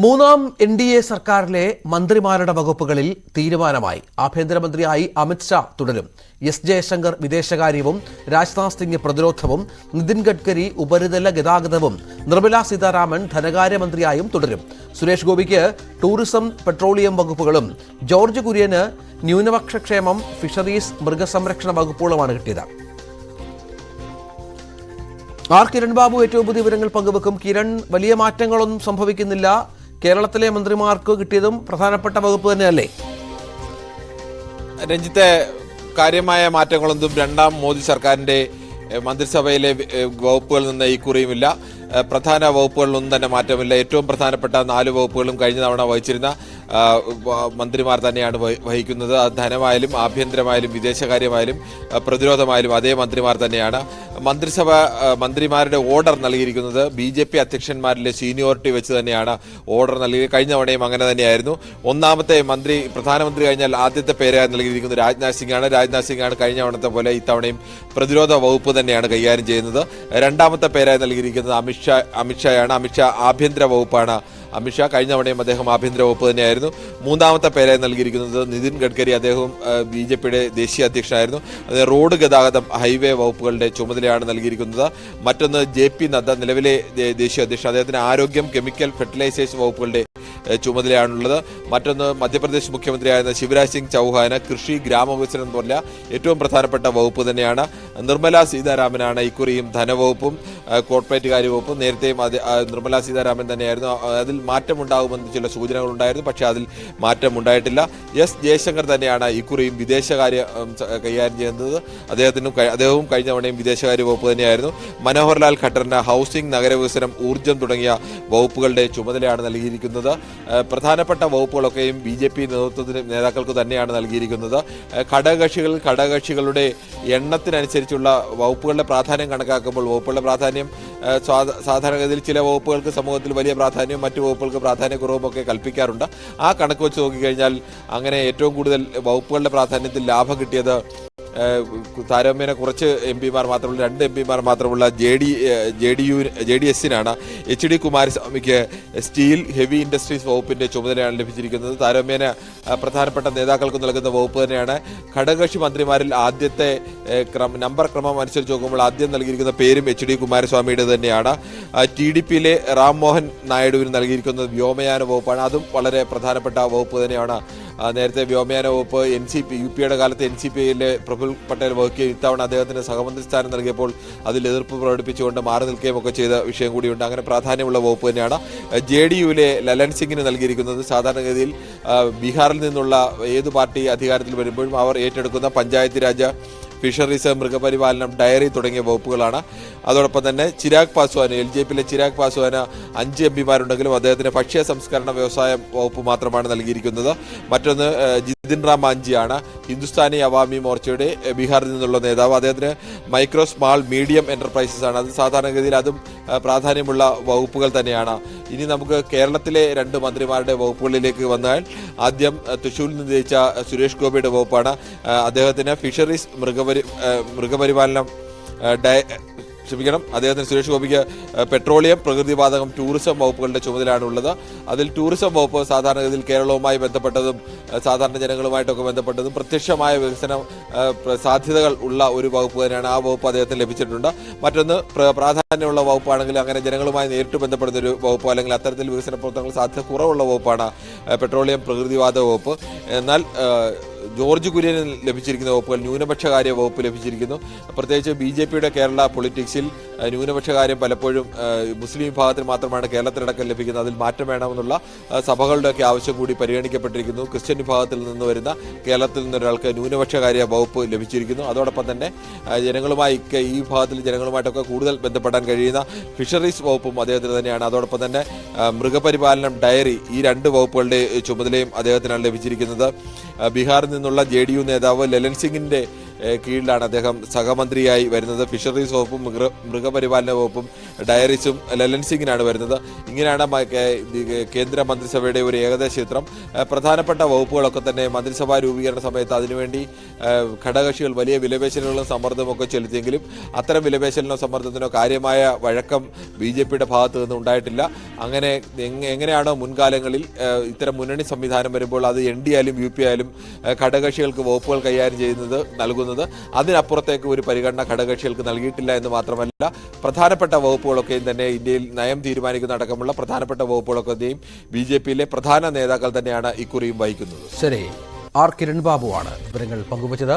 മൂന്നാം NDA സർക്കാരിലെ മന്ത്രിമാരുടെ വകുപ്പുകളിൽ തീരുമാനമായി. ആഭ്യന്തരമന്ത്രിയായി അമിത് ഷാ തുടരും. എസ് ജയശങ്കർ വിദേശകാര്യവും, രാജ്നാഥ് സിംഗ് പ്രതിരോധവും, നിതിൻ ഗഡ്കരി ഉപരിതല ഗതാഗതവും, നിർമ്മല സീതാരാമൻ ധനകാര്യമന്ത്രിയായും തുടരും. സുരേഷ് ഗോപിക്ക് ടൂറിസം, പെട്രോളിയം വകുപ്പുകളും, ജോർജ് കുര്യന് ന്യൂനപക്ഷക്ഷേമം, ഫിഷറീസ്, മൃഗസംരക്ഷണ വകുപ്പുകളുമാണ് കിട്ടിയത്. കിരൺ ബാബു ഏറ്റവും പുതിയ വിവരങ്ങൾ പങ്കുവെക്കും. കിരൺ, വലിയ മാറ്റങ്ങളൊന്നും സംഭവിക്കുന്നില്ല. കേരളത്തിലെ മന്ത്രിമാർക്ക് കിട്ടിയതും പ്രധാനപ്പെട്ട വകുപ്പ് തന്നെയല്ലേ? രഞ്ജിത്തെ, കാര്യമായ മാറ്റങ്ങളൊന്നും രണ്ടാം മോദി സർക്കാരിന്റെ മന്ത്രിസഭയിലെ വകുപ്പുകളിൽ നിന്ന് ഇക്കുറിയുമില്ല. പ്രധാന വകുപ്പുകളിലൊന്നും തന്നെ മാറ്റമില്ല. ഏറ്റവും പ്രധാനപ്പെട്ട 4 വകുപ്പുകളും കഴിഞ്ഞ തവണ വഹിച്ചിരുന്ന മന്ത്രിമാർ തന്നെയാണ് വഹിക്കുന്നത്. ധനമായാലും, ആഭ്യന്തരമായാലും, വിദേശകാര്യമായാലും, പ്രതിരോധമായാലും അതേ മന്ത്രിമാർ തന്നെയാണ്. മന്ത്രിമാരുടെ ഓർഡർ നൽകിയിരിക്കുന്നത് BJP അധ്യക്ഷന്മാരിലെ സീനിയോറിറ്റി വെച്ച് തന്നെയാണ് ഓർഡർ നൽകിയത്. കഴിഞ്ഞ തവണയും അങ്ങനെ തന്നെയായിരുന്നു. ഒന്നാമത്തെ പ്രധാനമന്ത്രി കഴിഞ്ഞാൽ ആദ്യത്തെ പേരായി നൽകിയിരിക്കുന്നത് രാജ്നാഥ് സിംഗ് ആണ്. കഴിഞ്ഞ തവണത്തെ പോലെ ഇത്തവണയും പ്രതിരോധ വകുപ്പ് തന്നെയാണ് കൈകാര്യം ചെയ്യുന്നത്. രണ്ടാമത്തെ പേരായി നൽകിയിരിക്കുന്നത് അമിത്ഷായാണ്. അമിത്ഷാ ആഭ്യന്തര വകുപ്പാണ്. അമിത്ഷാ കഴിഞ്ഞ തവണയും അദ്ദേഹം ആഭ്യന്തര വകുപ്പ് തന്നെയായിരുന്നു. മൂന്നാമത്തെ പേരായി നൽകിയിരിക്കുന്നത് നിതിൻ ഗഡ്കരി. അദ്ദേഹവും BJPയുടെ ദേശീയ അധ്യക്ഷനായിരുന്നു. അത് റോഡ് ഗതാഗതം, ഹൈവേ വകുപ്പുകളുടെ ചുമതലയാണ് നൽകിയിരിക്കുന്നത്. മറ്റൊന്ന് JP നദ്ദ, നിലവിലെ ദേശീയ അധ്യക്ഷൻ. അദ്ദേഹത്തിന് ആരോഗ്യം, കെമിക്കൽ, ഫെർട്ടിലൈസേഷൻ വകുപ്പുകളുടെ ചുമതലയാണുള്ളത്. മറ്റൊന്ന് മധ്യപ്രദേശ് മുഖ്യമന്ത്രിയായിരുന്ന ശിവരാജ് സിംഗ് ചൗഹാന് കൃഷി, ഗ്രാമവികസനം പോലെ ഏറ്റവും പ്രധാനപ്പെട്ട വകുപ്പ് തന്നെയാണ്. നിർമ്മല സീതാരാമനാണ് ഇക്കുറിയും ധനവകുപ്പും കോർപ്പറേറ്റ് കാര്യവകുപ്പും. നേരത്തെയും നിർമ്മല സീതാരാമൻ തന്നെയായിരുന്നു. അതിൽ മാറ്റമുണ്ടാകുമെന്ന് ചില സൂചനകളുണ്ടായിരുന്നു, പക്ഷേ അതിൽ മാറ്റമുണ്ടായിട്ടില്ല. എസ് ജയശങ്കർ തന്നെയാണ് ഇക്കുറിയും വിദേശകാര്യം കൈകാര്യം ചെയ്യുന്നത്. അദ്ദേഹവും കഴിഞ്ഞ തവണയും വിദേശകാര്യ വകുപ്പ് തന്നെയായിരുന്നു. മനോഹർലാൽ ഖട്ടറിന് ഹൗസിംഗ്, നഗരവികസനം, ഊർജ്ജം തുടങ്ങിയ വകുപ്പുകളുടെ ചുമതലയാണ് നൽകിയിരിക്കുന്നത്. പ്രധാനപ്പെട്ട വകുപ്പുകളൊക്കെയും BJP നേതാക്കൾക്ക് തന്നെയാണ് നൽകിയിരിക്കുന്നത്. ഘടകകക്ഷികളുടെ എണ്ണത്തിനനുസരിച്ചുള്ള വകുപ്പുകളുടെ പ്രാധാന്യം കണക്കാക്കുമ്പോൾ വകുപ്പുകളുടെ പ്രാധാന്യം സാധാരണഗതിയിൽ ചില വകുപ്പുകൾക്ക് സമൂഹത്തിൽ വലിയ പ്രാധാന്യവും മറ്റു വകുപ്പുകൾക്ക് പ്രാധാന്യക്കുറവും ഒക്കെ കൽപ്പിക്കാറുണ്ട്. ആ കണക്ക് വെച്ച് നോക്കിക്കഴിഞ്ഞാൽ അങ്ങനെ ഏറ്റവും കൂടുതൽ വകുപ്പുകളുടെ പ്രാധാന്യത്തിൽ ലാഭം കിട്ടിയത് താരതമ്യേന കുറച്ച് MP-മാർ മാത്രമുള്ള 2 MP-മാർ മാത്രമുള്ള JDS-നാണ്. HD കുമാരസ്വാമിക്ക് സ്റ്റീൽ, ഹെവി ഇൻഡസ്ട്രീസ് വകുപ്പിന്റെ ചുമതലയാണ് ലഭിച്ചിരിക്കുന്നത്. താരതമ്യേന പ്രധാനപ്പെട്ട നേതാക്കൾക്ക് നൽകുന്ന വകുപ്പ് തന്നെയാണ്. ഘടകകക്ഷി മന്ത്രിമാരിൽ ആദ്യത്തെ നമ്പർ ക്രമം അനുസരിച്ച് നോക്കുമ്പോൾ ആദ്യം നൽകിയിരിക്കുന്ന പേരും HD കുമാരസ്വാമിയുടെ തന്നെയാണ്. TDP-യിലെ റാം മോഹൻ നായിഡുവിന് നൽകിയിരിക്കുന്നത് വ്യോമയാന വകുപ്പാണ്. അതും വളരെ പ്രധാനപ്പെട്ട വകുപ്പ് തന്നെയാണ്. നേരത്തെ വ്യോമയാന വകുപ്പ് UP-യുടെ കാലത്ത് NCP-യിലെ പ്രഫുൽ പട്ടേൽ വഹിക്കുകയും ഇത്തവണ അദ്ദേഹത്തിന് സഹമന്ത്രി സ്ഥാനം നൽകിയപ്പോൾ അതിൽ എതിർപ്പ് പ്രകടിപ്പിച്ചുകൊണ്ട് മാറി നിൽക്കുകയും ഒക്കെ ചെയ്ത വിഷയം കൂടിയുണ്ട്. അങ്ങനെ പ്രാധാന്യമുള്ള വകുപ്പ് തന്നെയാണ്. JDU-ലെ ലലൻ സിംഗിന് നൽകിയിരിക്കുന്നത് സാധാരണഗതിയിൽ ബീഹാറിൽ നിന്നുള്ള ഏത് പാർട്ടി അധികാരത്തിൽ വരുമ്പോഴും അവർ ഏറ്റെടുക്കുന്ന പഞ്ചായത്ത് രാജ്, ഫിഷറീസ്, മൃഗപരിപാലനം, ഡയറി തുടങ്ങിയ വകുപ്പുകളാണ്. അതോടൊപ്പം തന്നെ ചിരാഗ് പാസ്വാന്, LJP-യിലെ ചിരാഗ് പാസ്വാന് 5 MP-മാരുണ്ടെങ്കിലും അദ്ദേഹത്തിന് ഭക്ഷ്യ സംസ്കരണ വ്യവസായ വകുപ്പ് മാത്രമാണ് നൽകിയിരിക്കുന്നത്. മറ്റൊന്ന് ജിതിൻ റാം മാഞ്ചിയാണ്, ഹിന്ദുസ്ഥാനി അവാമി മോർച്ചയുടെ ബീഹാറിൽ നിന്നുള്ള നേതാവ്. അദ്ദേഹത്തിന് മൈക്രോ, സ്മാൾ, മീഡിയം എന്റർപ്രൈസസ് ആണ്. അത് സാധാരണഗതിയിൽ അതും പ്രാധാന്യമുള്ള വകുപ്പുകൾ തന്നെയാണ്. ഇനി നമുക്ക് കേരളത്തിലെ 2 മന്ത്രിമാരുടെ വകുപ്പുകളിലേക്ക് വന്നാൽ ആദ്യം തൃശ്ശൂരിൽ നിന്ന് ജയിച്ച സുരേഷ് ഗോപിയുടെ വകുപ്പാണ്. അദ്ദേഹത്തിന് ഫിഷറീസ്, മൃഗപരിപാലനം, അദ്ദേഹത്തിന് സുരേഷ് ഗോപിക്ക് പെട്രോളിയം, പ്രകൃതിവാതകം, ടൂറിസം വകുപ്പുകളുടെ ചുമതലയാണുള്ളത്. അതിൽ ടൂറിസം വകുപ്പ് സാധാരണഗതിയിൽ കേരളവുമായി ബന്ധപ്പെട്ടതും സാധാരണ ജനങ്ങളുമായിട്ടൊക്കെ ബന്ധപ്പെട്ടതും പ്രത്യക്ഷമായ വികസന സാധ്യതകൾ ഉള്ള ഒരു വകുപ്പ് തന്നെയാണ്. ആ വകുപ്പ് അദ്ദേഹത്തിന് ലഭിച്ചിട്ടുണ്ട്. മറ്റൊന്ന് പ്രാധാന്യമുള്ള വകുപ്പാണെങ്കിൽ അങ്ങനെ ജനങ്ങളുമായി നേരിട്ട് ബന്ധപ്പെടുന്ന ഒരു വകുപ്പ് അല്ലെങ്കിൽ അത്തരത്തിൽ വികസന പ്രവർത്തനങ്ങൾ സാധ്യത കുറവുള്ള വകുപ്പാണ് പെട്രോളിയം, പ്രകൃതിവാതക വകുപ്പ്. എന്നാൽ ജോർജ് കുര്യന് ലഭിച്ചിരിക്കുന്ന വകുപ്പുകൾ ന്യൂനപക്ഷകാര്യ വകുപ്പ് ലഭിച്ചിരിക്കുന്നു. പ്രത്യേകിച്ച് BJP-യുടെ കേരള പൊളിറ്റിക്സിൽ ന്യൂനപക്ഷകാര്യം പലപ്പോഴും മുസ്ലിം വിഭാഗത്തിന് മാത്രമാണ് കേരളത്തിലടക്കം ലഭിക്കുന്നത്. അതിൽ മാറ്റം വേണമെന്നുള്ള സഭകളുടെയൊക്കെ ആവശ്യം കൂടി പരിഗണിക്കപ്പെട്ടിരിക്കുന്നു. ക്രിസ്ത്യൻ വിഭാഗത്തിൽ നിന്ന് വരുന്ന കേരളത്തിൽ നിന്നൊരാൾക്ക് ന്യൂനപക്ഷകാര്യ വകുപ്പ് ലഭിച്ചിരിക്കുന്നു. അതോടൊപ്പം തന്നെ ഈ വിഭാഗത്തിൽ ജനങ്ങളുമായിട്ടൊക്കെ കൂടുതൽ ബന്ധപ്പെടാൻ കഴിയുന്ന ഫിഷറീസ് വകുപ്പും അദ്ദേഹത്തിന് തന്നെയാണ്. അതോടൊപ്പം തന്നെ മൃഗപരിപാലനം, ഡയറി, ഈ 2 വകുപ്പുകളുടെ ചുമതലയും അദ്ദേഹത്തിനാണ് ലഭിച്ചിരിക്കുന്നത്. ബീഹാറിൽ നിന്നുള്ള JDU നേതാവ് ലലൻ സിംഗിന്റെ കീഴിലാണ് അദ്ദേഹം സഹമന്ത്രിയായി വരുന്നത്. ഫിഷറീസ് വകുപ്പും മൃഗപരിപാലന വകുപ്പും ഡയറീസും ലലൻ സിംഗിനാണ് വരുന്നത്. ഇങ്ങനെയാണ് കേന്ദ്ര മന്ത്രിസഭയുടെ ഒരു ഏകദേശ ചിത്രം. പ്രധാനപ്പെട്ട വകുപ്പുകളൊക്കെ തന്നെ മന്ത്രിസഭാ രൂപീകരണ സമയത്ത് അതിനുവേണ്ടി ഘടകകക്ഷികൾ വലിയ വിലപേശലുകളും സമ്മർദ്ദമൊക്കെ ചെലുത്തിയെങ്കിലും അത്തരം വിലപേശലിനോ സമ്മർദ്ദത്തിനോ കാര്യമായ വഴക്കം BJPയുടെ ഭാഗത്തു നിന്ന് ഉണ്ടായിട്ടില്ല. അങ്ങനെ എങ്ങനെയാണോ മുൻകാലങ്ങളിൽ ഇത്തരം മുന്നണി സംവിധാനം വരുമ്പോൾ അത് ND ആയാലും UP ആയാലും ഘടകകക്ഷികൾക്ക് വകുപ്പുകൾ കൈകാര്യം നൽകുന്നത് അതിനപ്പുറത്തേക്ക് ഒരു പരിഗണന ഘടകകക്ഷികൾക്ക് നൽകിയിട്ടില്ല എന്ന് മാത്രമല്ല, പ്രധാനപ്പെട്ട വകുപ്പുകളൊക്കെയും തന്നെ ഇന്ത്യയിൽ നയം തീരുമാനിക്കുന്ന അടക്കമുള്ള പ്രധാനപ്പെട്ട വകുപ്പുകളൊക്കെയും BJPയിലെ പ്രധാന നേതാക്കൾ തന്നെയാണ് ഇക്കുറിയും വഹിക്കുന്നത്. ശരി, കിരൺ ബാബുവാണ് വിവരങ്ങൾ പങ്കുവച്ചത്.